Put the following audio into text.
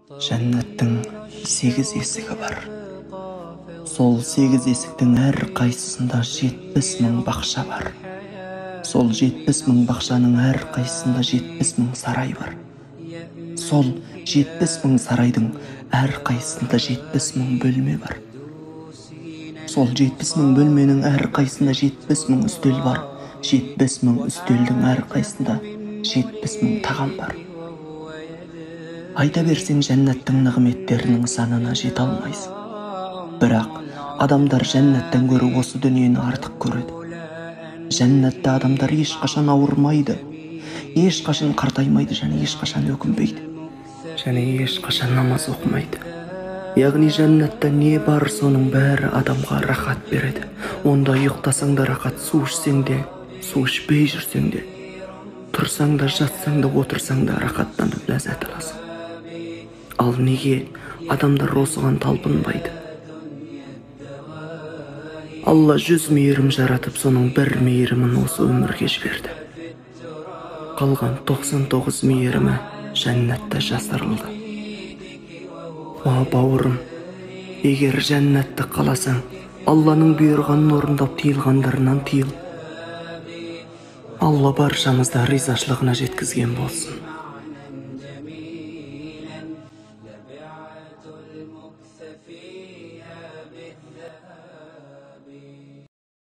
Жәннаттың 8 есігі бар. Сол 8 есіктің әр қайсысында 70 мың бақша бар. Сол 70 мың бақшаның әр қайсысында 70 мың сарай бар. Сол 70 мың сарайдың әр қайсысында 70 мың бөлме бар. Сол 70 мың бөлменің әр қайсысында 70 мың үстел бар. 70 мың үстелдің әр қайсысында 70 мың тағам бар. Айта берсең жәннаттың нығметтерінің санына жете алмайсың. Бірақ адамдар жәннаттан гөрі осы дүниені артық көреді. Жәннатта адамдар ешқашан ауырмайды, ешқашан қартаймайды және ешқашан өкінбейді. Және ешқашан намаз оқымайды. Яғни жәннатта не бар, соның бәрі адамға рахат береді. Онда ұйықтасаң да рахат, су ішсең де, су ішпей жүрсең де, тұрсаң да, жатсаң да, отырсаң да рахаттанып ләззат аласың. Ал неге адамдар осыған талпынбайды? Алла 100 мейірім жаратып, соның бір мейірімін осы өмірге жіберді. Қалған 99 мейірімі жәннатта жасырылды. О бауырым, егер жәннатты қаласаң, Алланың бұйырғанын орындап, тыйылғандарынан тыйыл. Алла баршамызды ризашылығына жеткізген болсын.